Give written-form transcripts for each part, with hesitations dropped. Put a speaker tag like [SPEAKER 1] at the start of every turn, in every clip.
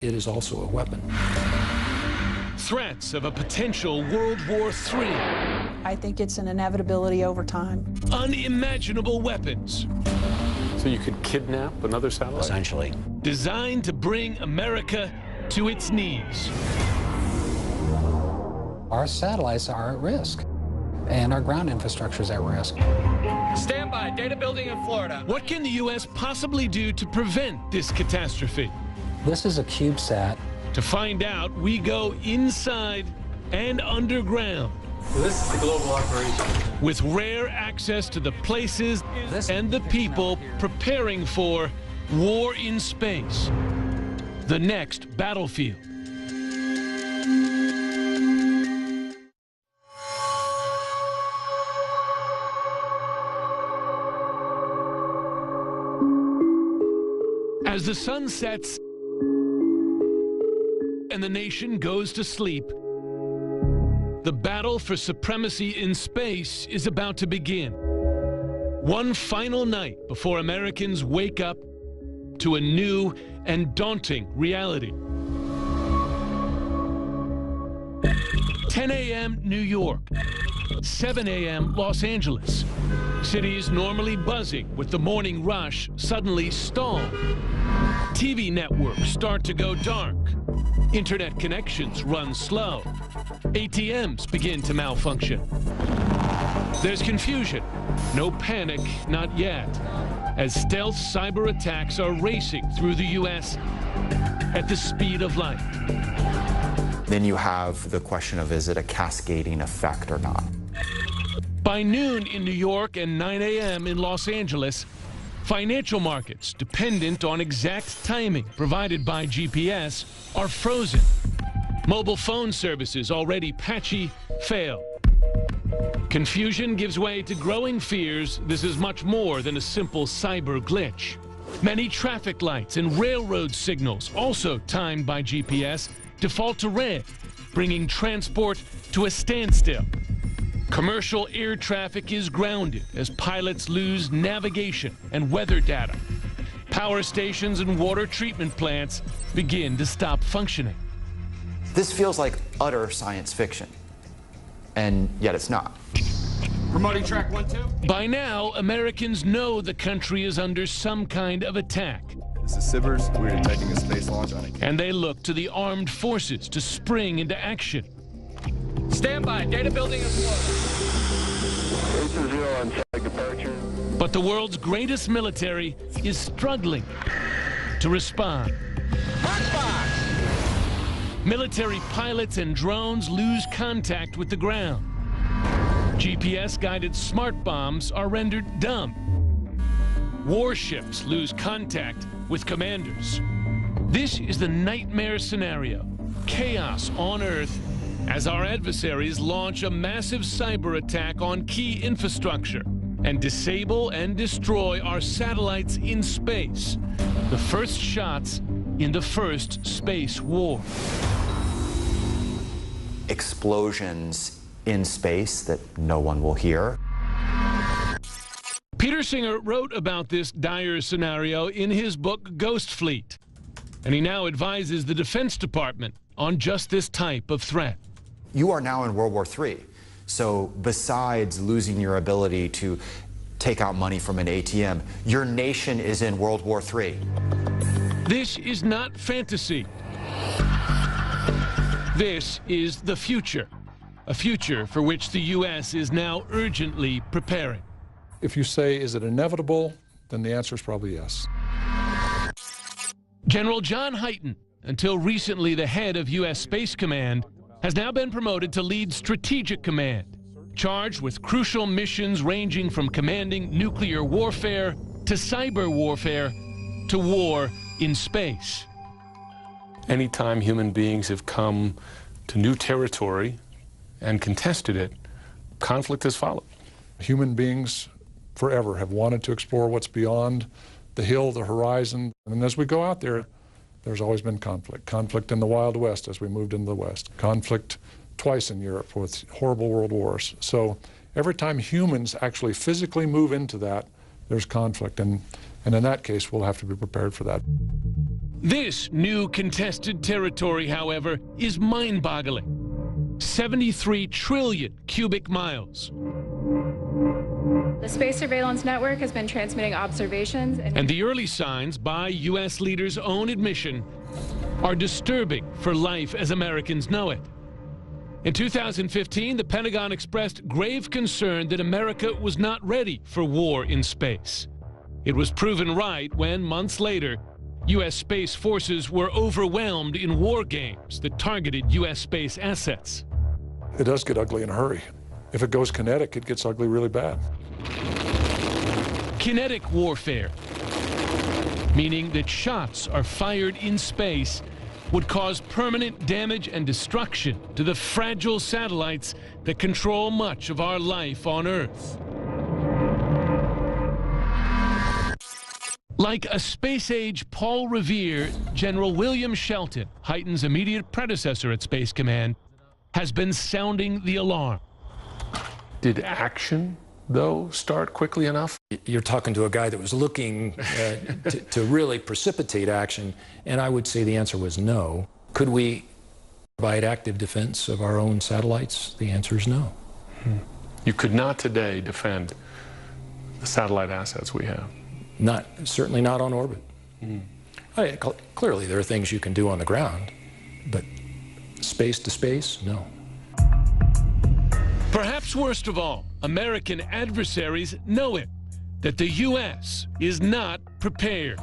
[SPEAKER 1] It is also a weapon.
[SPEAKER 2] Threats of a potential World War III.
[SPEAKER 3] I think it's an inevitability over time.
[SPEAKER 2] Unimaginable weapons.
[SPEAKER 4] So you could kidnap another satellite?
[SPEAKER 5] Essentially.
[SPEAKER 2] Designed to bring America to its knees.
[SPEAKER 1] Our satellites are at risk, and our ground infrastructure is at risk.
[SPEAKER 6] Stand by. Data building in Florida.
[SPEAKER 2] What can the U.S. possibly do to prevent this catastrophe?
[SPEAKER 1] This is a CubeSat.
[SPEAKER 2] To find out, we go inside and underground.
[SPEAKER 4] So this is the global operation.
[SPEAKER 2] With rare access to the places and the people preparing for war in space. The next battlefield. As the sun sets and the nation goes to sleep, the battle for supremacy in space is about to begin. One final night before Americans wake up to a new and daunting reality. 10 a.m. New York, 7 a.m. Los Angeles. Cities normally buzzing with the morning rush suddenly stall. TV networks start to go dark. Internet connections run slow. ATMs begin to malfunction. There's confusion. No panic, not yet, as stealth cyber attacks are racing through the U.S. at the speed of light.
[SPEAKER 7] Then you have the question of, is it a cascading effect or not?
[SPEAKER 2] By noon in New York and 9 a.m. in Los Angeles, financial markets dependent on exact timing provided by GPS are frozen. Mobile phone services already patchy fail. Confusion gives way to growing fears this is much more than a simple cyber glitch. Many traffic lights and railroad signals, also timed by GPS, default to red, bringing transport to a standstill. Commercial air traffic is grounded as pilots lose navigation and weather data. Power stations and water treatment plants begin to stop functioning.
[SPEAKER 7] This feels like utter science fiction, and yet it's not.
[SPEAKER 6] Promoting track 1-2.
[SPEAKER 2] By now, Americans know the country is under some kind of attack.
[SPEAKER 8] This is Sivers. We're detecting a space launch on it.
[SPEAKER 2] And they look to the armed forces to spring into action.
[SPEAKER 6] Stand by. Data building in Florida.
[SPEAKER 8] 0 on flight departure.
[SPEAKER 2] But the world's greatest military is struggling to respond. Military pilots and drones lose contact with the ground. GPS-guided smart bombs are rendered dumb. Warships lose contact with commanders. This is the nightmare scenario, chaos on Earth, as our adversaries launch a massive cyber attack on key infrastructure and disable and destroy our satellites in space. The first shots in the first space war.
[SPEAKER 7] Explosions in space that no one will hear.
[SPEAKER 2] Peter Singer wrote about this dire scenario in his book Ghost Fleet, and he now advises the Defense Department on just this type of threat.
[SPEAKER 7] You are now in World War III, so besides losing your ability to take out money from an ATM, your nation is in World War III.
[SPEAKER 2] This is not fantasy. This is the future, a future for which the U.S. is now urgently preparing.
[SPEAKER 1] If you say, is it inevitable, then the answer is probably yes.
[SPEAKER 2] General John Hyten, until recently the head of U.S. Space Command, has now been promoted to lead Strategic Command, charged with crucial missions ranging from commanding nuclear warfare to cyber warfare to war in space.
[SPEAKER 4] Anytime human beings have come to new territory and contested it, conflict has followed.
[SPEAKER 1] Human beings forever have wanted to explore what's beyond the hill, the horizon. And as we go out there, there's always been conflict. Conflict in the Wild West as we moved into the West. Conflict twice in Europe with horrible world wars. So every time humans actually physically move into that, there's conflict. And in that case, we'll have to be prepared for that.
[SPEAKER 2] This new contested territory, however, is mind-boggling. 73 trillion cubic miles.
[SPEAKER 5] The Space Surveillance Network has been transmitting observations.
[SPEAKER 2] And the early signs, by U.S. leaders' own admission, are disturbing for life as Americans know it. In 2015, the Pentagon expressed grave concern that America was not ready for war in space. It was proven right when, months later, U.S. Space Forces were overwhelmed in war games that targeted U.S. space assets.
[SPEAKER 1] It does get ugly in a hurry. If it goes kinetic, it gets ugly really bad.
[SPEAKER 2] Kinetic warfare, meaning that shots are fired in space, would cause permanent damage and destruction to the fragile satellites that control much of our life on Earth. Like a space-age Paul Revere, General William Shelton, Hyten's immediate predecessor at Space Command, has been sounding the alarm.
[SPEAKER 4] Did action, though, start quickly enough?
[SPEAKER 9] You're talking to a guy that was looking to really precipitate action, and I would say the answer was no. Could we provide active defense of our own satellites? The answer is no.
[SPEAKER 4] You could not today defend the satellite assets we have.
[SPEAKER 9] Certainly not on orbit. Clearly, there are things you can do on the ground, but space to space, no.
[SPEAKER 2] Perhaps worst of all, American adversaries know it, that the U.S. is not prepared,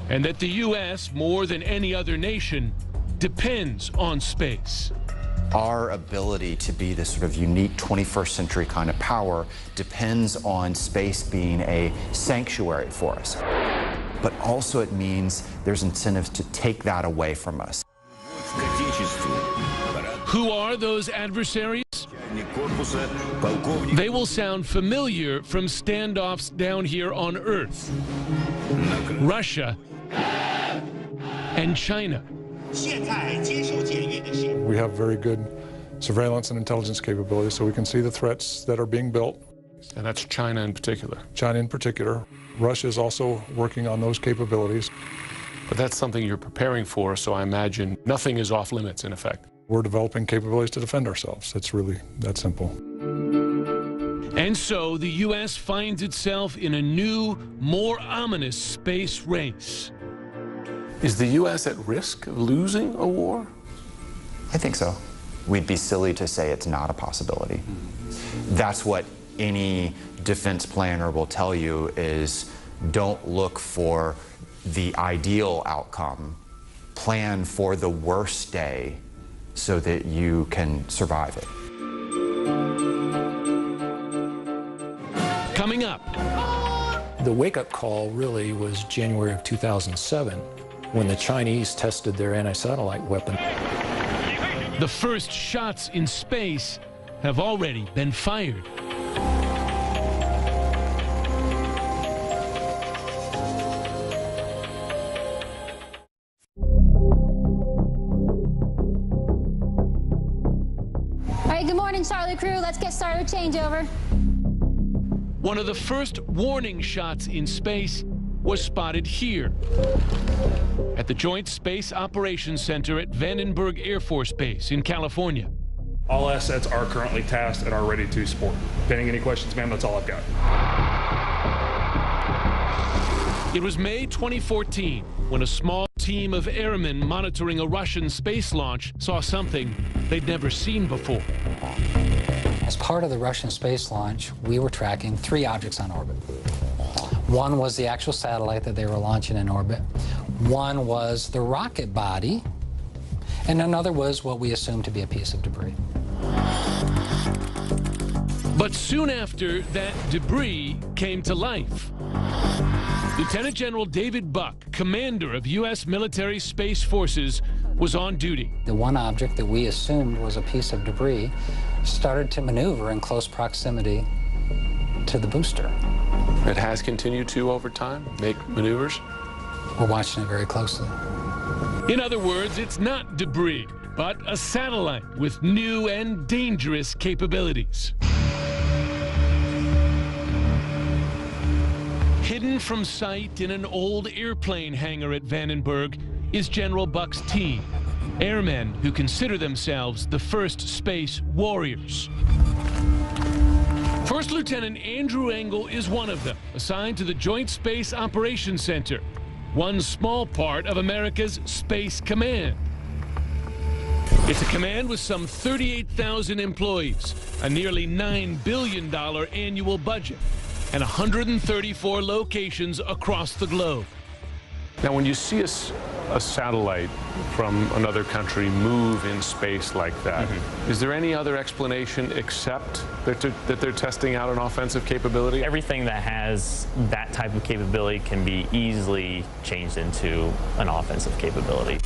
[SPEAKER 2] and that the U.S., more than any other nation, depends on space.
[SPEAKER 7] Our ability to be this sort of unique 21st century kind of power depends on space being a sanctuary for us. But also it means there's incentives to take that away from us.
[SPEAKER 2] Who are those adversaries? They will sound familiar from standoffs down here on Earth. Russia and China.
[SPEAKER 1] We have very good surveillance and intelligence capabilities, so we can see the threats that are being built.
[SPEAKER 4] And that's China in particular.
[SPEAKER 1] China in particular. Russia is also working on those capabilities.
[SPEAKER 4] But that's something you're preparing for, so I imagine nothing is off limits, in effect.
[SPEAKER 1] We're developing capabilities to defend ourselves. It's really that simple.
[SPEAKER 2] And so the U.S. finds itself in a new, more ominous space race.
[SPEAKER 4] Is the U.S. at risk of losing a war?
[SPEAKER 7] I think so. We'd be silly to say it's not a possibility. That's what any defense planner will tell you is don't look for the ideal outcome. Plan for the worst day so that you can survive it.
[SPEAKER 2] Coming up.
[SPEAKER 9] The wake-up call really was January of 2007 when the Chinese tested their anti-satellite weapon.
[SPEAKER 2] The first shots in space have already been fired.
[SPEAKER 10] All right, good morning, Charlie crew. Let's get started. Changeover.
[SPEAKER 2] One of the first warning shots in space was spotted here at the Joint Space Operations Center at Vandenberg Air Force Base in California.
[SPEAKER 11] All assets are currently tasked and are ready to support. Pending any questions, ma'am, that's all I've got.
[SPEAKER 2] It was May 2014 when a small team of airmen monitoring a Russian space launch saw something they'd never seen before.
[SPEAKER 12] As part of the Russian space launch, we were tracking 3 objects on orbit. One was the actual satellite that they were launching in orbit. One was the rocket body. And another was what we assumed to be a piece of debris.
[SPEAKER 2] But soon after, that debris came to life. Lieutenant General David Buck, commander of U.S. military space forces, was on duty.
[SPEAKER 12] The one object that we assumed was a piece of debris started to maneuver in close proximity to the booster.
[SPEAKER 4] It has continued to, over time, make maneuvers?
[SPEAKER 12] We're watching it very closely.
[SPEAKER 2] In other words, it's not debris, but a satellite with new and dangerous capabilities. Hidden from sight in an old airplane hangar at Vandenberg is General Buck's team, airmen who consider themselves the first space warriors. First Lieutenant Andrew Engel is one of them, assigned to the Joint Space Operations Center, one small part of America's Space Command. It's a command with some 38,000 employees, a nearly $9 billion annual budget, and 134 locations across the globe.
[SPEAKER 4] Now, when you see a satellite from another country move in space like that, is there any other explanation except that they're testing out an offensive capability?
[SPEAKER 13] Everything that has that type of capability can be easily changed into an offensive capability.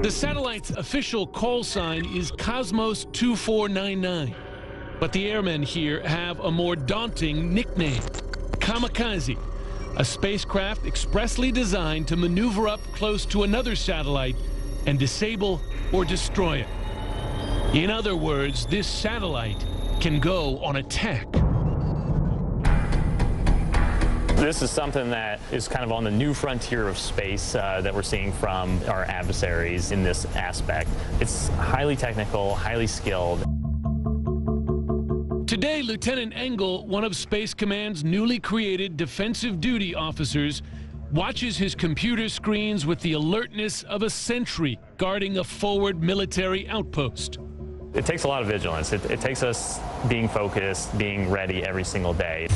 [SPEAKER 2] The satellite's official call sign is Cosmos 2499, but the airmen here have a more daunting nickname, Kamikaze, a spacecraft expressly designed to maneuver up close to another satellite and disable or destroy it. In other words, this satellite can go on attack.
[SPEAKER 13] This is something that is kind of on the new frontier of space that we're seeing from our adversaries in this aspect. It's highly technical, highly skilled.
[SPEAKER 2] Today, Lieutenant Engel, one of Space Command's newly created defensive duty officers, watches his computer screens with the alertness of a sentry guarding a forward military outpost.
[SPEAKER 13] It takes a lot of vigilance. It takes us being focused, being ready every single day.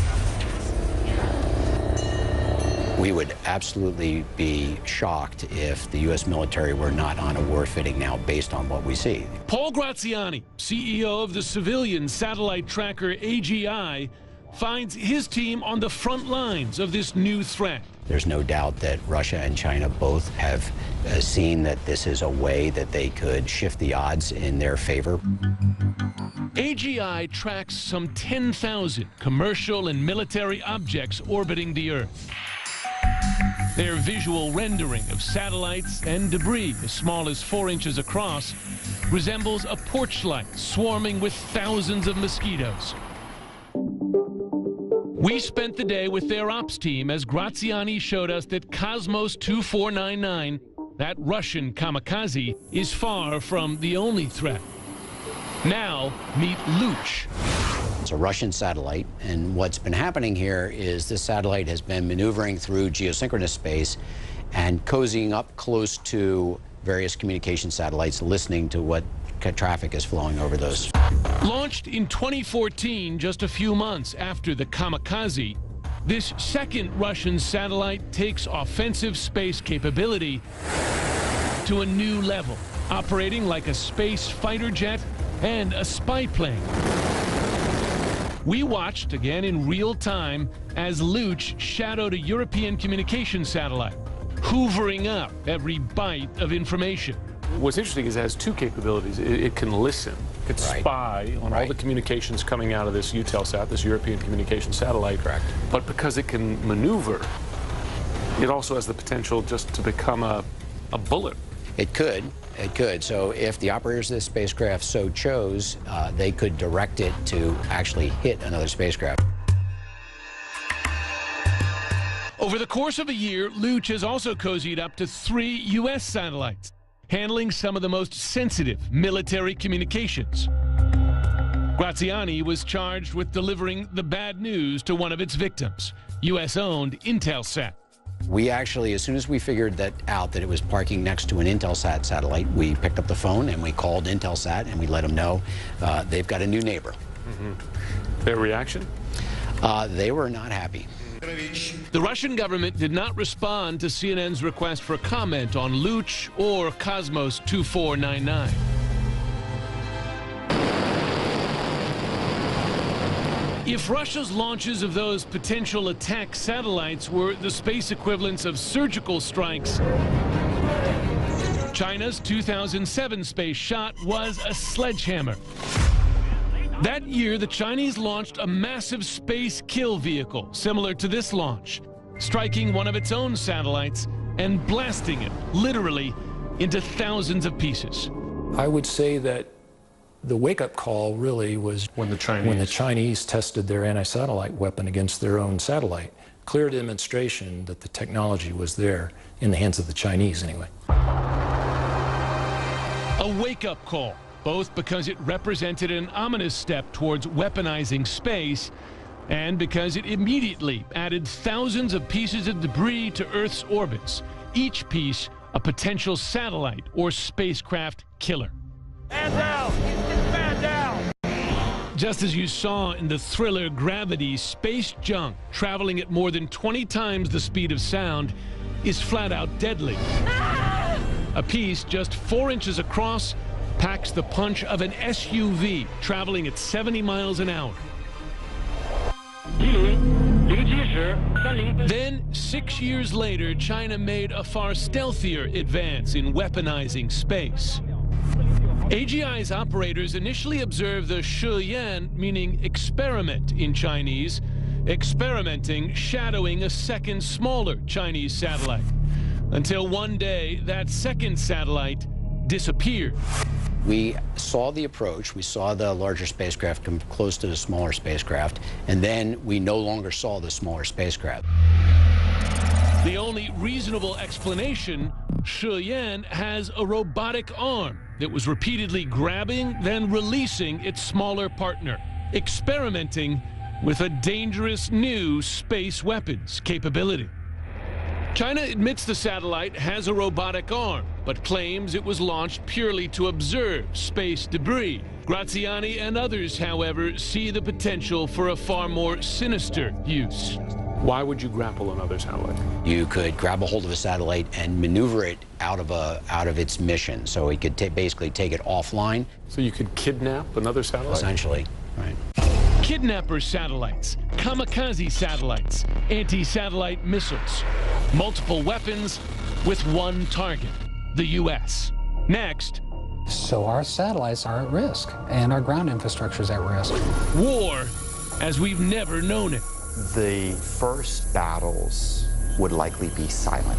[SPEAKER 14] We would absolutely be shocked if the U.S. military were not on a war footing now based on what we see.
[SPEAKER 2] Paul Graziani, CEO of the civilian satellite tracker AGI, finds his team on the front lines of this new threat.
[SPEAKER 14] There's no doubt that Russia and China both have seen that this is a way that they could shift the odds in their favor.
[SPEAKER 2] AGI tracks some 10,000 commercial and military objects orbiting the Earth. Their visual rendering of satellites and debris as small as 4 inches across resembles a porch light swarming with thousands of mosquitoes. We spent the day with their ops team as Graziani showed us that Cosmos 2499, that Russian kamikaze, is far from the only threat. Now, meet Luch.
[SPEAKER 14] It's a Russian satellite, and what's been happening here is this satellite has been maneuvering through geosynchronous space and cozying up close to various communication satellites, listening to what traffic is flowing over those.
[SPEAKER 2] Launched in 2014, just a few months after the kamikaze, this second Russian satellite takes offensive space capability to a new level, operating like a space fighter jet and a spy plane. We watched, again in real time, as Luch shadowed a European communication satellite, hoovering up every byte of information.
[SPEAKER 4] What's interesting is it has two capabilities. It can listen. It can spy on all the communications coming out of this Eutelsat, this European communication satellite.
[SPEAKER 14] Correct.
[SPEAKER 4] But because it can maneuver, it also has the potential just to become a bullet.
[SPEAKER 14] It could. It could. So if the operators of this spacecraft so chose, they could direct it to actually hit another spacecraft.
[SPEAKER 2] Over the course of a year, Luch has also cozied up to 3 U.S. satellites, handling some of the most sensitive military communications. Graziani was charged with delivering the bad news to one of its victims, U.S.-owned Intelsat.
[SPEAKER 14] We actually, as soon as we figured that out, that it was parking next to an Intelsat satellite, we picked up the phone and we called Intelsat and we let them know they've got a new neighbor.
[SPEAKER 4] Their reaction?
[SPEAKER 14] They were not happy.
[SPEAKER 2] The Russian government did not respond to CNN's request for comment on Luch or Cosmos 2499. If Russia's launches of those potential attack satellites were the space equivalents of surgical strikes, China's 2007 space shot was a sledgehammer. That year, the Chinese launched a massive space kill vehicle similar to this launch, striking one of its own satellites and blasting it, literally, into thousands of pieces.
[SPEAKER 9] I would say that the wake-up call really was
[SPEAKER 4] when the Chinese
[SPEAKER 9] tested their anti-satellite weapon against their own satellite, clear demonstration that the technology was there in the hands of the Chinese anyway.
[SPEAKER 2] A wake-up call, both because it represented an ominous step towards weaponizing space and because it immediately added thousands of pieces of debris to Earth's orbits, each piece a potential satellite or spacecraft killer.
[SPEAKER 6] Man down! Man down!
[SPEAKER 2] Just as you saw in the thriller Gravity, space junk traveling at more than 20 times the speed of sound is flat out deadly. A piece just 4 inches across packs the punch of an SUV traveling at 70 miles an hour. Then, 6 years later, China made a far stealthier advance in weaponizing space. AGI's operators initially observed the Shiyan, meaning experiment in Chinese, experimenting shadowing a second smaller Chinese satellite, until one day that second satellite disappeared.
[SPEAKER 14] We saw the approach, we saw the larger spacecraft come close to the smaller spacecraft, and then we no longer saw the smaller spacecraft.
[SPEAKER 2] The only reasonable explanation, Shiyan has a robotic arm that was repeatedly grabbing, then releasing its smaller partner, experimenting with a dangerous new space weapons capability. China admits the satellite has a robotic arm, but claims it was launched purely to observe space debris. Graziani and others, however, see the potential for a far more sinister use.
[SPEAKER 4] Why would you grapple another satellite?
[SPEAKER 14] You could grab a hold of a satellite and maneuver it out of its mission, so it could basically take it offline.
[SPEAKER 4] So you could kidnap another satellite?
[SPEAKER 14] Essentially, right.
[SPEAKER 2] Kidnapper satellites, kamikaze satellites, anti-satellite missiles, multiple weapons with one target, the U.S. Next,
[SPEAKER 12] So our satellites are at risk, and our ground infrastructure is at risk.
[SPEAKER 2] war as we've never known it.
[SPEAKER 7] The first battles would likely be silent.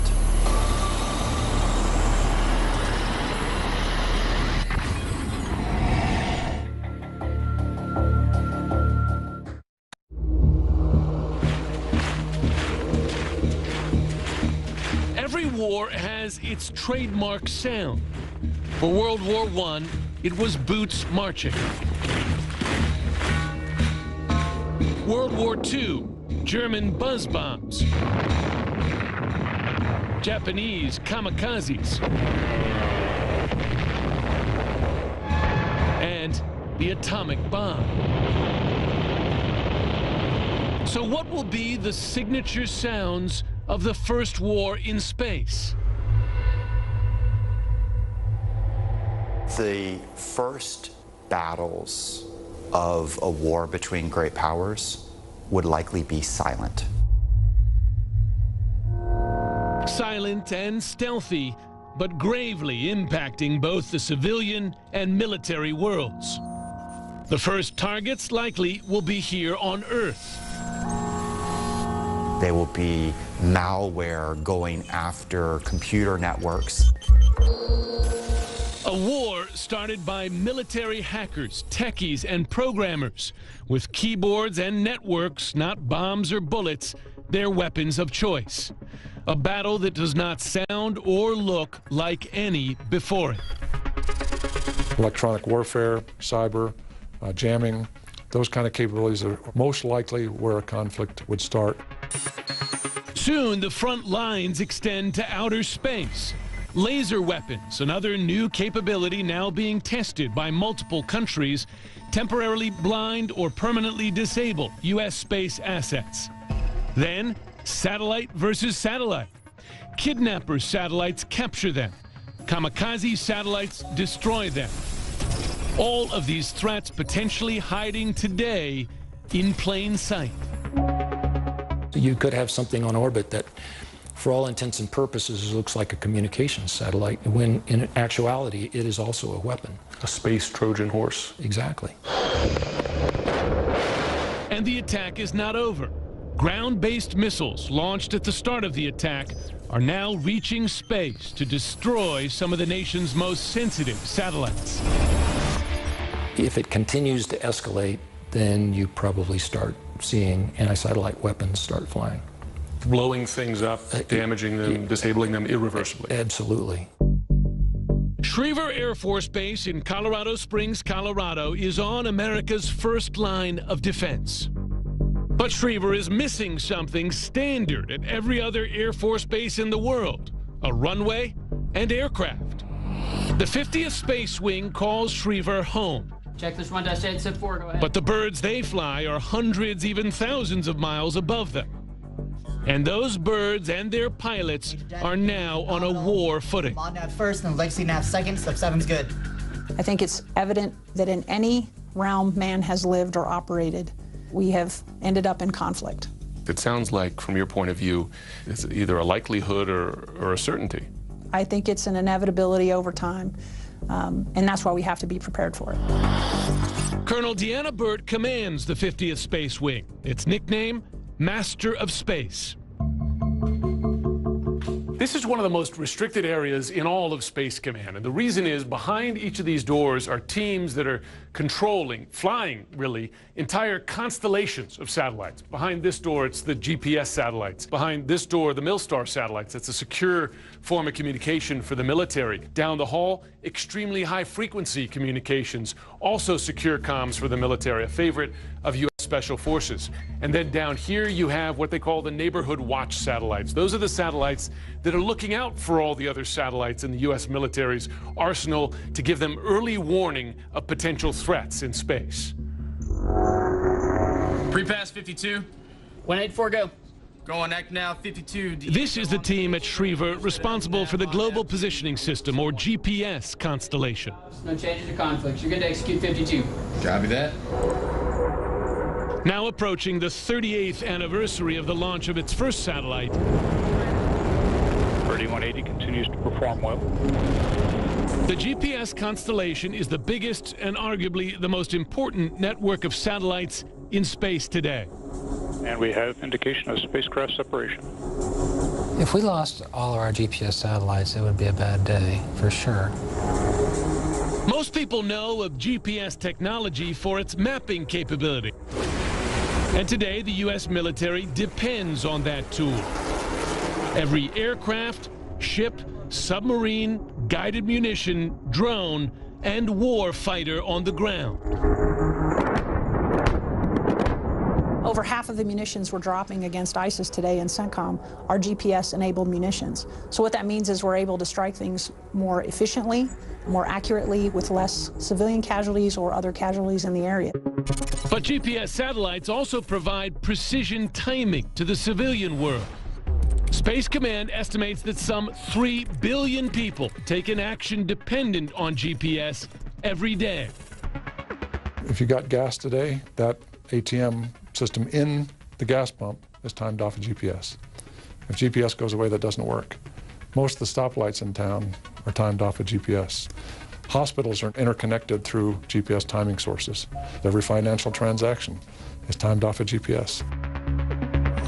[SPEAKER 2] Every war has its trademark sound. For World War I, it was boots marching. World War II, German buzz bombs. Japanese kamikazes. And the atomic bomb. So what will be the signature sounds of the first war in space?
[SPEAKER 7] The first battles of a war between great powers would likely be silent.
[SPEAKER 2] Silent and stealthy, but gravely impacting both the civilian and military worlds. The first targets likely will be here on Earth.
[SPEAKER 7] They will be malware going after computer networks.
[SPEAKER 2] A war started by military hackers, techies, and programmers, with keyboards and networks, not bombs or bullets, their weapons of choice. A battle that does not sound or look like any before it.
[SPEAKER 1] Electronic warfare, cyber, jamming, those kind of capabilities are most likely where a conflict would start.
[SPEAKER 2] Soon, the front lines extend to outer space. Laser weapons, another new capability now being tested by multiple countries, temporarily blind or permanently disable U.S. space assets. Then, satellite versus satellite. Kidnapper satellites capture them. Kamikaze satellites destroy them. All of these threats potentially hiding today in plain sight.
[SPEAKER 9] You could have something on orbit that, for all intents and purposes, looks like a communications satellite, when in actuality it is also a weapon.
[SPEAKER 4] A space Trojan horse.
[SPEAKER 9] Exactly.
[SPEAKER 2] And the attack is not over. Ground-based missiles launched at the start of the attack are now reaching space to destroy some of the nation's most sensitive satellites.
[SPEAKER 9] If it continues to escalate, then you probably start seeing anti-satellite weapons start flying.
[SPEAKER 4] blowing things up, damaging them, disabling them irreversibly.
[SPEAKER 9] Absolutely.
[SPEAKER 2] Schriever Air Force Base in Colorado Springs, Colorado, is on America's first line of defense. But Schriever is missing something standard at every other Air Force base in the world: a runway and aircraft. The 50th Space Wing calls Schriever home.
[SPEAKER 15] Checklist 1-8, SIP 4, go ahead.
[SPEAKER 2] But the birds they fly are hundreds, even thousands of miles above them. And those birds and their pilots are now on a war footing.
[SPEAKER 16] On nav first and legacy nav second, step 7's good.
[SPEAKER 3] I think it's evident that in any realm man has lived or operated, we have ended up in conflict.
[SPEAKER 4] It sounds like, from your point of view, it's either a likelihood or a certainty.
[SPEAKER 3] I think it's an inevitability over time, and that's why we have to be prepared for it.
[SPEAKER 2] Colonel Deanna Burt commands the 50th Space Wing. Its nickname, Master of Space. This is one of the most restricted areas in all of Space Command, and the reason is behind each of these doors are teams that are controlling, flying, really, entire constellations of satellites. Behind this door, it's the GPS satellites. Behind this door, the Milstar satellites. It's a secure form of communication for the military. Down the hall, extremely high-frequency communications, also secure comms for the military, a favorite of U.S. Special Forces. And then down here, you have what they call the Neighborhood Watch satellites. Those are the satellites that are looking out for all the other satellites in the U.S. military's arsenal to give them early warning of potential threats in space.
[SPEAKER 15] Pre-pass 52. 184, go. Going act now, 52.
[SPEAKER 2] This is the team at Schriever responsible for the Global Positioning System, or GPS, constellation.
[SPEAKER 15] No changes to conflicts. You're good to execute 52.
[SPEAKER 8] Copy that.
[SPEAKER 2] Now approaching the 38th anniversary of the launch of its first satellite.
[SPEAKER 11] 3180 continues to perform well.
[SPEAKER 2] The GPS constellation is the biggest and arguably the most important network of satellites in space today.
[SPEAKER 11] And we have indication of spacecraft separation.
[SPEAKER 12] If we lost all of our GPS satellites, it would be a bad day, for sure.
[SPEAKER 2] Most people know of GPS technology for its mapping capability. And today, the U.S. military depends on that tool. Every aircraft, ship, submarine, guided munition, drone, and war fighter on the ground.
[SPEAKER 3] Over half of the munitions we're dropping against ISIS today in CENTCOM are GPS-enabled munitions. So what that means is we're able to strike things more efficiently, more accurately, with less civilian casualties or other casualties in the area.
[SPEAKER 2] But GPS satellites also provide precision timing to the civilian world. Space Command estimates that some 3 billion people take an action dependent on GPS every day.
[SPEAKER 1] If you got gas today, that ATM system in the gas pump is timed off of GPS. If GPS goes away, that doesn't work. Most of the stoplights in town are timed off of GPS. Hospitals are interconnected through GPS timing sources. Every financial transaction is timed off of GPS.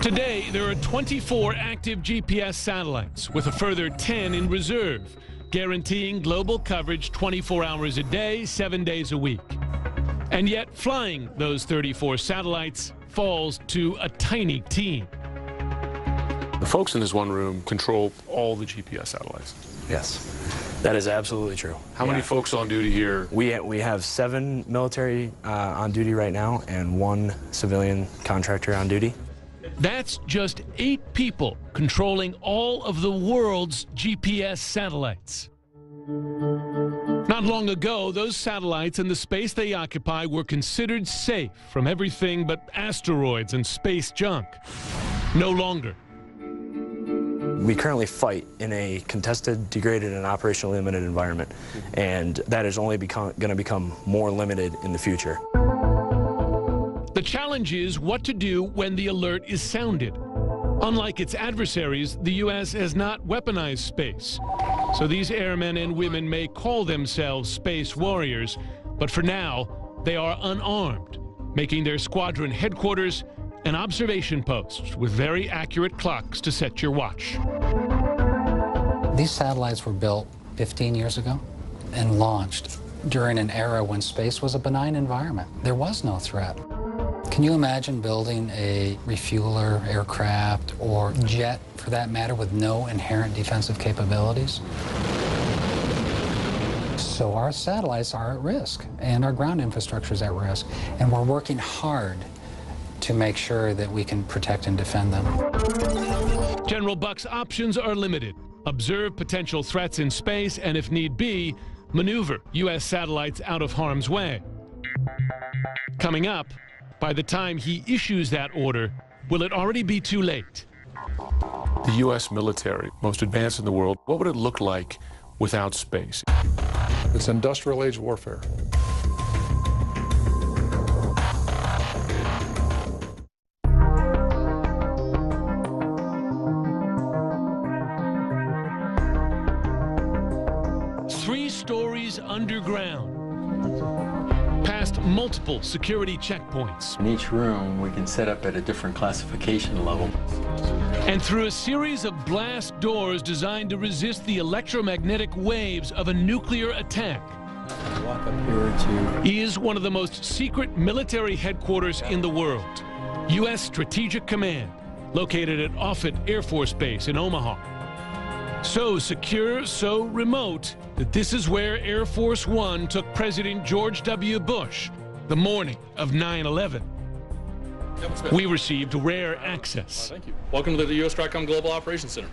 [SPEAKER 2] Today, there are 24 active GPS satellites, with a further 10 in reserve, guaranteeing global coverage 24 hours a day, 7 days a week. And yet, flying those 34 satellites falls to a tiny team.
[SPEAKER 4] The folks in this one room control all the GPS satellites.
[SPEAKER 17] Yes, that is absolutely true.
[SPEAKER 4] How many folks on duty here?
[SPEAKER 17] We have 7 military on duty right now and 1 civilian contractor on duty.
[SPEAKER 2] That's just 8 people controlling all of the world's GPS satellites. Not long ago, those satellites and the space they occupy were considered safe from everything but asteroids and space junk. No longer.
[SPEAKER 17] We currently fight in a contested, degraded, and operationally limited environment, and that is only going to become more limited in the future.
[SPEAKER 2] The challenge is what to do when the alert is sounded. Unlike its adversaries, the U.S. has not weaponized space. So these airmen and women may call themselves space warriors, but for now, they are unarmed, making their squadron headquarters an observation post with very accurate clocks to set your watch.
[SPEAKER 12] These satellites were built 15 years ago and launched during an era when space was a benign environment. There was no threat. Can you imagine building a refueler aircraft or jet, for that matter, with no inherent defensive capabilities? So our satellites are at risk, and our ground infrastructure is at risk, and we're working hard to make sure that we can protect and defend them.
[SPEAKER 2] General Buck's options are limited. Observe potential threats in space and, if need be, maneuver U.S. satellites out of harm's way. Coming up, by the time he issues that order, will it already be too late?
[SPEAKER 4] The U.S. military, most advanced in the world, what would it look like without space?
[SPEAKER 1] It's industrial age warfare.
[SPEAKER 2] Stories underground, past multiple security checkpoints.
[SPEAKER 18] In each room, we can set up at a different classification level.
[SPEAKER 2] And through a series of blast doors designed to resist the electromagnetic waves of a nuclear attack.
[SPEAKER 18] Walk up here
[SPEAKER 2] Is one of the most secret military headquarters in the world. U.S. Strategic Command, located at Offutt Air Force Base in Omaha. So secure, so remote, that this is where Air Force One took President George W. Bush the morning of 9/11. We received rare access.
[SPEAKER 11] Thank you. Welcome to the U.S. STRATCOM Global Operations Center.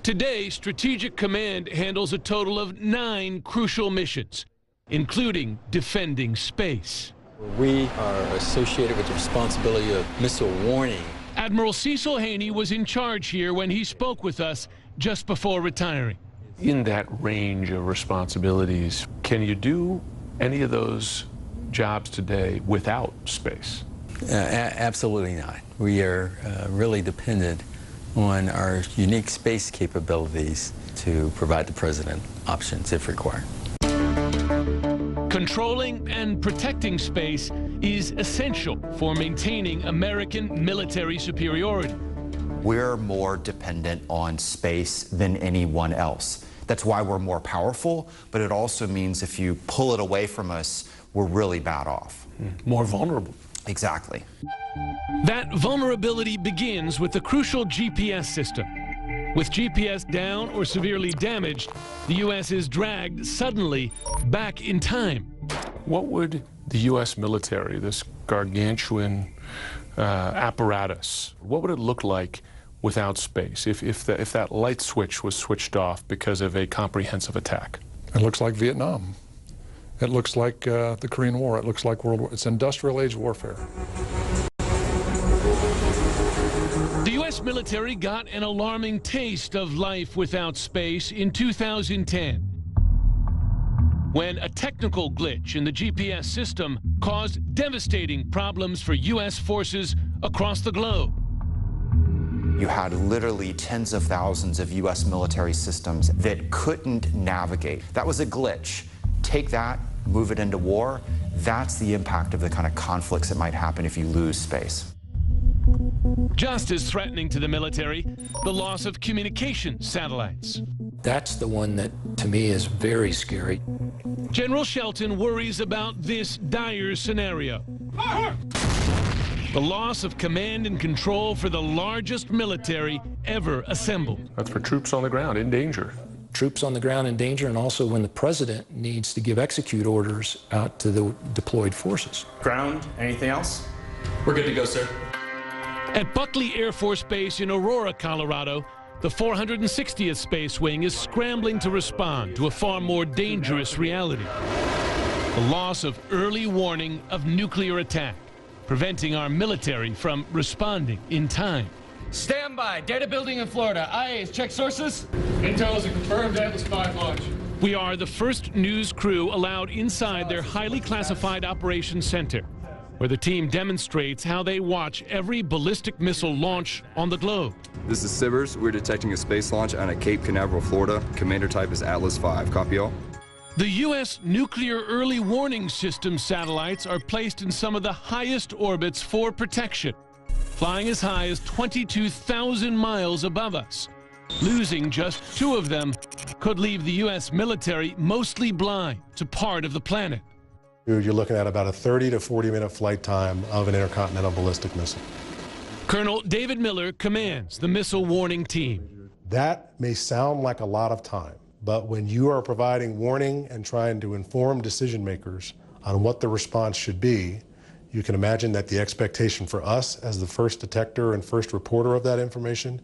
[SPEAKER 2] Today, Strategic Command handles a total of 9 crucial missions, including defending space.
[SPEAKER 18] We are associated with the responsibility of missile warning.
[SPEAKER 2] Admiral Cecil Haney was in charge here when he spoke with us just before retiring.
[SPEAKER 4] In that range of responsibilities, can you do any of those jobs today without space?
[SPEAKER 18] Absolutely not. We are really dependent on our unique space capabilities to provide the president options if required.
[SPEAKER 2] Controlling and protecting space is essential for maintaining American military superiority.
[SPEAKER 7] We're more dependent on space than anyone else. That's why we're more powerful, but it also means if you pull it away from us, we're really bad off.
[SPEAKER 4] More vulnerable.
[SPEAKER 7] Exactly.
[SPEAKER 2] That vulnerability begins with the crucial GPS system. With GPS down or severely damaged, the U.S. is dragged suddenly back in time.
[SPEAKER 4] What would the U.S. military, this gargantuan apparatus, what would it look like without space if that light switch was switched off because of a comprehensive attack?
[SPEAKER 1] It looks like Vietnam. It looks like the Korean War. It looks like World War. It's industrial age warfare.
[SPEAKER 2] The U.S. military got an alarming taste of life without space in 2010, when a technical glitch in the GPS system caused devastating problems for U.S. forces across the globe.
[SPEAKER 7] You had literally tens of thousands of U.S. military systems that couldn't navigate. That was a glitch. Take that, move it into war. That's the impact of the kind of conflicts that might happen if you lose space.
[SPEAKER 2] Just as threatening to the military, the loss of communication satellites.
[SPEAKER 9] That's the one that, to me, is very scary.
[SPEAKER 2] General Shelton worries about this dire scenario. The loss of command and control for the largest military ever assembled.
[SPEAKER 4] That's for troops on the ground in danger.
[SPEAKER 9] Troops on the ground in danger, and also when the president needs to give execute orders out to the deployed forces.
[SPEAKER 8] Ground, anything else?
[SPEAKER 11] We're good to go, sir.
[SPEAKER 2] At Buckley Air Force Base in Aurora, Colorado, the 460th Space Wing is scrambling to respond to a far more dangerous reality. The loss of early warning of nuclear attack, preventing our military from responding in time.
[SPEAKER 15] Stand by. Data building in Florida. IAs, check sources.
[SPEAKER 11] Intel is a confirmed Atlas V launch.
[SPEAKER 2] We are the first news crew allowed inside their highly classified operations center, where the team demonstrates how they watch every ballistic missile launch on the globe.
[SPEAKER 8] This is Sivers. We're detecting a space launch out of Cape Canaveral, Florida. Commander type is Atlas V. Copy all.
[SPEAKER 2] The U.S. Nuclear Early Warning System satellites are placed in some of the highest orbits for protection, flying as high as 22,000 miles above us. Losing just 2 of them could leave the U.S. military mostly blind to part of the planet.
[SPEAKER 19] You're looking at about a 30 to 40-minute flight time of an intercontinental ballistic missile.
[SPEAKER 2] Colonel David Miller commands the missile warning team.
[SPEAKER 19] That may sound like a lot of time, but when you are providing warning and trying to inform decision makers on what the response should be, you can imagine that the expectation for us as the first detector and first reporter of that information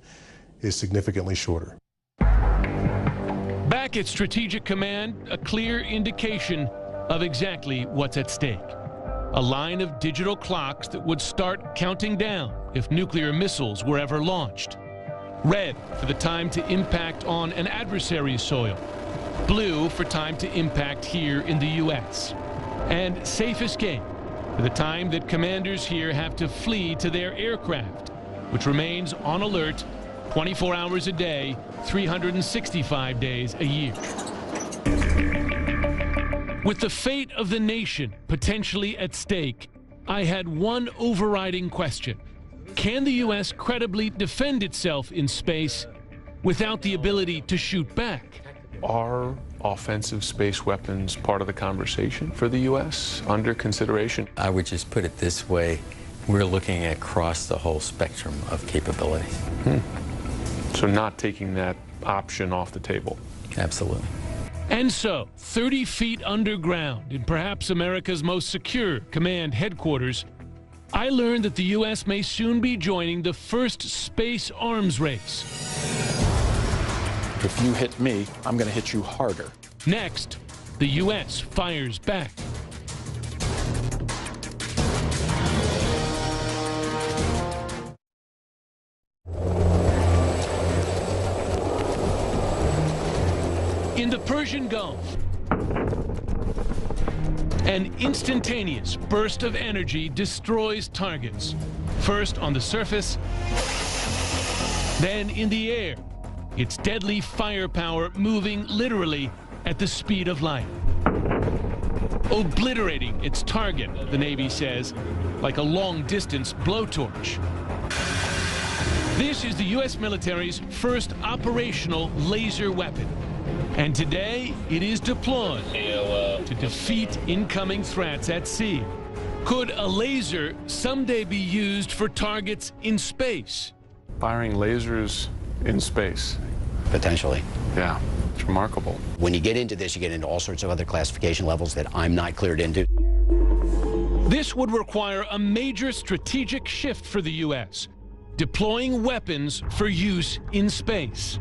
[SPEAKER 19] is significantly shorter.
[SPEAKER 2] Back at Strategic Command, a clear indication of exactly what's at stake. A line of digital clocks that would start counting down if nuclear missiles were ever launched. Red for the time to impact on an adversary's soil. Blue for time to impact here in the U.S. And safe escape for the time that commanders here have to flee to their aircraft, which remains on alert 24 hours a day, 365 days a year. With the fate of the nation potentially at stake, I had one overriding question. Can the U.S. credibly defend itself in space without the ability to shoot back?
[SPEAKER 4] Are offensive space weapons part of the conversation for the U.S., under consideration?
[SPEAKER 18] I would just put it this way. We're looking across the whole spectrum of capabilities.
[SPEAKER 4] So not taking that option off the table?
[SPEAKER 18] Absolutely.
[SPEAKER 2] And so, 30 feet underground in perhaps America's most secure command headquarters, I learned that the U.S. may soon be joining the first space arms race.
[SPEAKER 20] If you hit me, I'm going to hit you harder.
[SPEAKER 2] Next, the U.S. fires back. In the Persian Gulf, an instantaneous burst of energy destroys targets, first on the surface, then in the air, its deadly firepower moving literally at the speed of light. Obliterating its target, the Navy says, like a long-distance blowtorch. This is the U.S. military's first operational laser weapon. And today, it is deployed to defeat incoming threats at sea. Could a laser someday be used for targets in space?
[SPEAKER 4] Firing lasers in space?
[SPEAKER 14] Potentially.
[SPEAKER 4] Yeah, it's remarkable.
[SPEAKER 14] When you get into this, you get into all sorts of other classification levels that I'm not cleared into.
[SPEAKER 2] This would require a major strategic shift for the U.S., deploying weapons for use in space.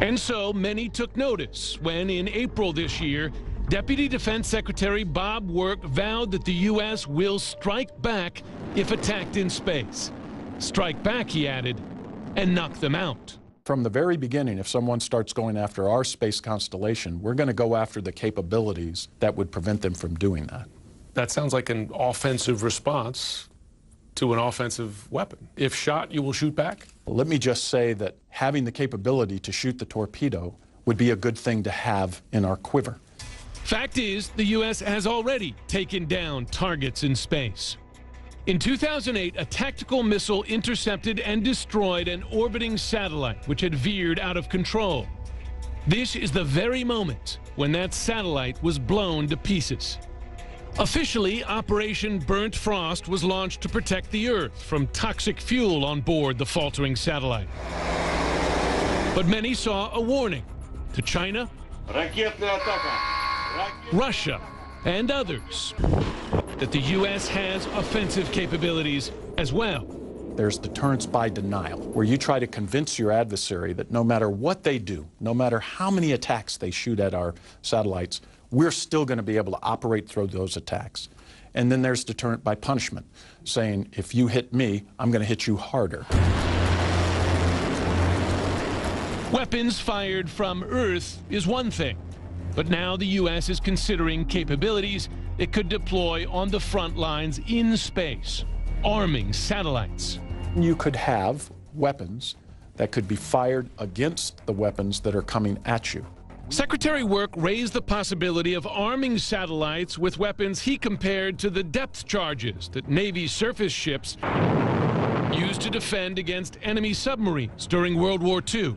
[SPEAKER 2] And so many took notice when, in April this year, Deputy Defense Secretary Bob Work vowed that the U.S. will strike back if attacked in space. Strike back, he added, and knock them out.
[SPEAKER 20] From the very beginning, if someone starts going after our space constellation, we're going to go after the capabilities that would prevent them from doing that.
[SPEAKER 4] That sounds like an offensive response to an offensive weapon. If shot, you will shoot back?
[SPEAKER 20] Let me just say that having the capability to shoot the torpedo would be a good thing to have in our quiver.
[SPEAKER 2] Fact is, the U.S. has already taken down targets in space. In 2008, a tactical missile intercepted and destroyed an orbiting satellite which had veered out of control. This is the very moment when that satellite was blown to pieces. Officially, Operation Burnt Frost was launched to protect the Earth from toxic fuel on board the faltering satellite. But many saw a warning to China, Russia, and others that the U.S. has offensive capabilities as well.
[SPEAKER 20] There's deterrence by denial, where you try to convince your adversary that no matter what they do, no matter how many attacks they shoot at our satellites, we're still going to be able to operate through those attacks. And then there's deterrent by punishment, saying, if you hit me, I'm going to hit you harder.
[SPEAKER 2] Weapons fired from Earth is one thing, but now the U.S. is considering capabilities it could deploy on the front lines in space, arming satellites.
[SPEAKER 20] You could have weapons that could be fired against the weapons that are coming at you.
[SPEAKER 2] Secretary Work raised the possibility of arming satellites with weapons he compared to the depth charges that Navy surface ships used to defend against enemy submarines during World War II.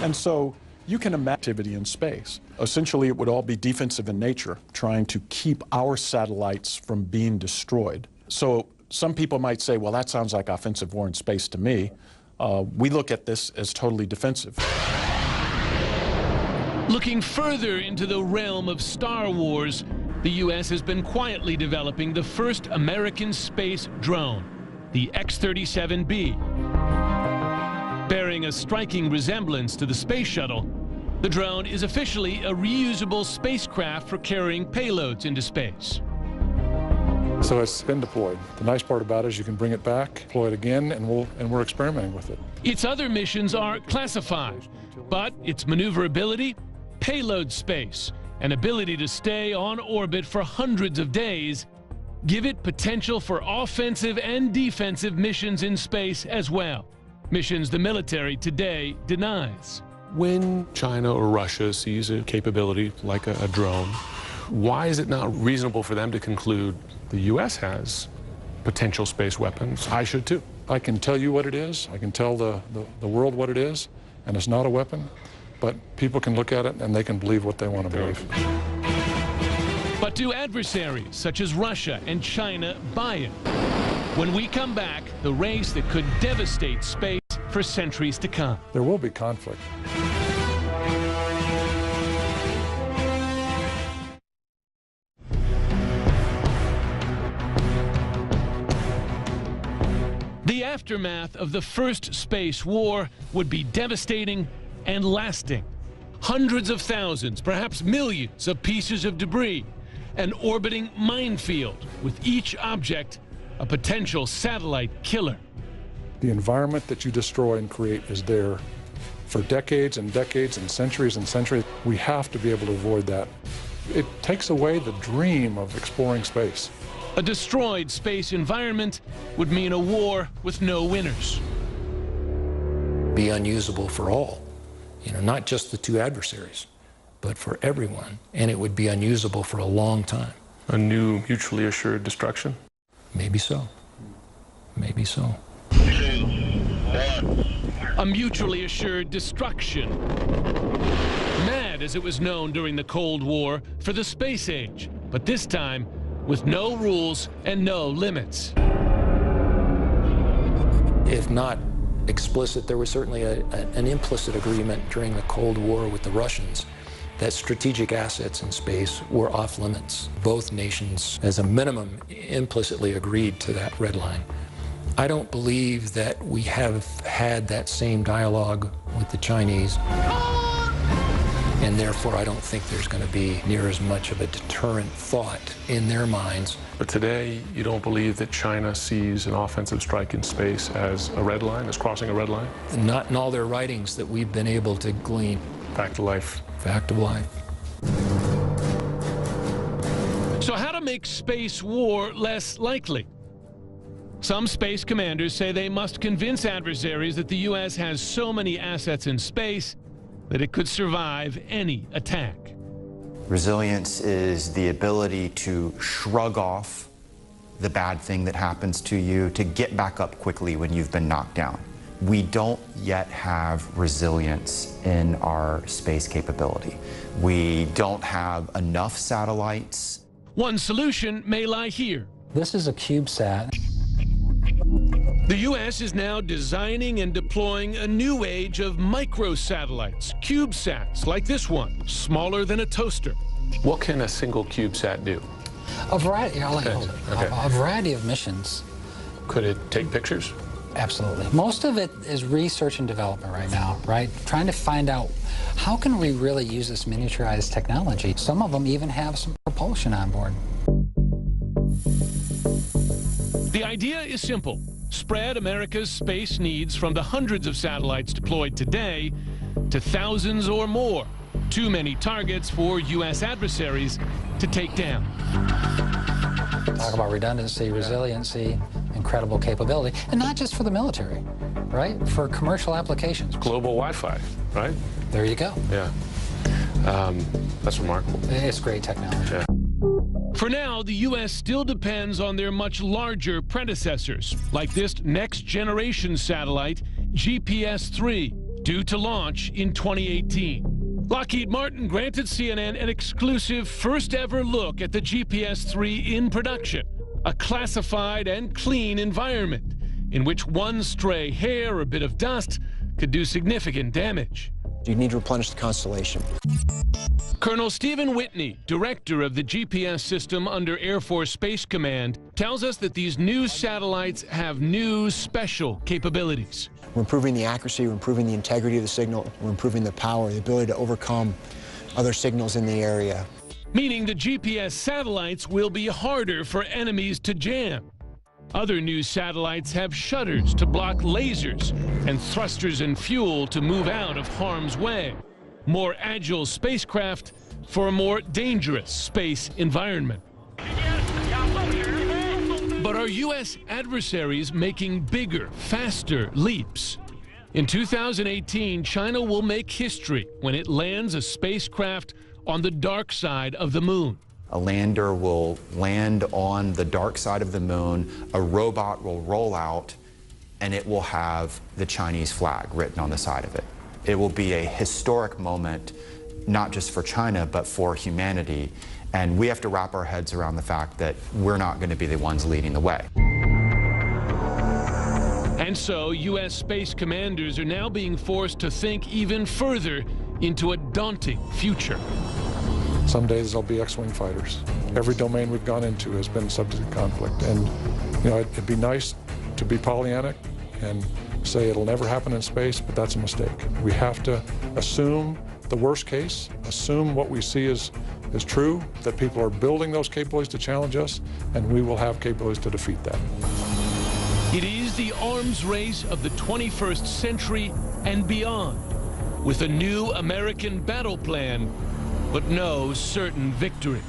[SPEAKER 20] And so You can imagine activity in space. Essentially, it would all be defensive in nature, trying to keep our satellites from being destroyed. So some people might say, well, that sounds like offensive war in space to me. We look at this as totally defensive.
[SPEAKER 2] Looking further into the realm of Star Wars, the U.S. has been quietly developing the first American space drone, the X-37B. Bearing a striking resemblance to the space shuttle, the drone is officially a reusable spacecraft for carrying payloads into space.
[SPEAKER 1] So it's been deployed. The nice part about it is you can bring it back, deploy it again, and we're experimenting with it.
[SPEAKER 2] Its other missions are classified, but its maneuverability, payload space, and ability to stay on orbit for hundreds of days give it potential for offensive and defensive missions in space as well. Missions the military today denies.
[SPEAKER 4] When China or Russia sees a capability like a drone, why is it not reasonable for them to conclude the U.S. has potential space weapons? I should too.
[SPEAKER 1] I can tell you what it is. I can tell the world what it is, and it's not a weapon. But people can look at it and they can believe what they want to believe.
[SPEAKER 2] But do adversaries such as Russia and China buy it? When we come back, the race that could devastate space for centuries to come.
[SPEAKER 1] There will be conflict.
[SPEAKER 2] The aftermath of the first space war would be devastating and lasting. Hundreds of thousands, perhaps millions of pieces of debris, an orbiting minefield with each object a potential satellite killer.
[SPEAKER 1] The environment that you destroy and create is there for decades and decades and centuries. We have to be able to avoid that. It takes away the dream of exploring space.
[SPEAKER 2] A destroyed space environment would mean a war with no winners.
[SPEAKER 9] Be unusable for all. Not just the two adversaries, but for everyone. And it would be unusable for a long time.
[SPEAKER 4] A new mutually assured destruction?
[SPEAKER 9] Maybe so. Maybe so.
[SPEAKER 2] A mutually assured destruction. MAD, as it was known during the Cold War, for the space age, but this time with no rules and no limits.
[SPEAKER 9] If not explicit, there was certainly an implicit agreement during the Cold War with the Russians that strategic assets in space were off limits. Both nations, as a minimum, implicitly agreed to that red line. I don't believe that we have had that same dialogue with the Chinese, and therefore I don't think there's going to be near as much of a deterrent thought in their minds.
[SPEAKER 4] But today, you don't believe that China sees an offensive strike in space as a red line, as crossing a red line?
[SPEAKER 9] Not in all their writings that we've been able to glean.
[SPEAKER 4] Fact of life.
[SPEAKER 9] Fact of life.
[SPEAKER 2] So how to make space war less likely? Some space commanders say they must convince adversaries that the U.S. has so many assets in space that it could survive any attack.
[SPEAKER 7] Resilience is the ability to shrug off the bad thing that happens to you, to get back up quickly when you've been knocked down. We don't yet have resilience in our space capability. We don't have enough satellites.
[SPEAKER 2] One solution may lie here.
[SPEAKER 12] This is a CubeSat.
[SPEAKER 2] The U.S. is now designing and deploying a new age of microsatellites, CubeSats, like this one, smaller than a toaster.
[SPEAKER 4] What can a single CubeSat do?
[SPEAKER 12] A variety, a variety of missions.
[SPEAKER 4] Could it take pictures?
[SPEAKER 12] Absolutely. Most of it is research and development right now, right? Trying to find out how can we really use this miniaturized technology. Some of them even have some propulsion on board.
[SPEAKER 2] The idea is simple. Spread America's space needs from the hundreds of satellites deployed today to thousands or more. Too many targets for U.S. adversaries to take down.
[SPEAKER 12] Talk about redundancy, resiliency, incredible capability, and not just for the military, right? For commercial applications.
[SPEAKER 4] Global Wi-Fi, right?
[SPEAKER 12] There you go.
[SPEAKER 4] Yeah. That's remarkable.
[SPEAKER 12] It's great technology.
[SPEAKER 4] Yeah.
[SPEAKER 2] For now, the U.S. still depends on their much larger predecessors, like this next-generation satellite, GPS-3, due to launch in 2018. Lockheed Martin granted CNN an exclusive first-ever look at the GPS-3 in production, a classified and clean environment in which one stray hair or bit of dust could do significant damage.
[SPEAKER 21] You need to replenish the constellation.
[SPEAKER 2] Colonel Stephen Whitney, director of the GPS system under Air Force Space Command, tells us that these new satellites have new special capabilities.
[SPEAKER 21] We're improving the accuracy, we're improving the integrity of the signal, we're improving the power, the ability to overcome other signals in the area.
[SPEAKER 2] Meaning the GPS satellites will be harder for enemies to jam. Other new satellites have shutters to block lasers and thrusters and fuel to move out of harm's way. More agile spacecraft for a more dangerous space environment. But are U.S. adversaries making bigger, faster leaps? In 2018, China will make history when it lands a spacecraft on the dark side of the moon.
[SPEAKER 7] A lander will land on the dark side of the moon, a robot will roll out, and it will have the Chinese flag written on the side of it. It will be a historic moment, not just for China, but for humanity. And we have to wrap our heads around the fact that we're not going to be the ones leading the way.
[SPEAKER 2] And so, U.S. space commanders are now being forced to think even further into a daunting future.
[SPEAKER 1] Some days there'll be X-wing fighters. Every domain we've gone into has been subject to conflict. And, you know, it'd be nice to be Pollyannic and say it'll never happen in space, but that's a mistake. We have to assume the worst case, assume what we see is true, that people are building those capabilities to challenge us, and we will have capabilities to defeat that.
[SPEAKER 2] It is the arms race of the 21st century and beyond, with a new American battle plan, but no certain victory.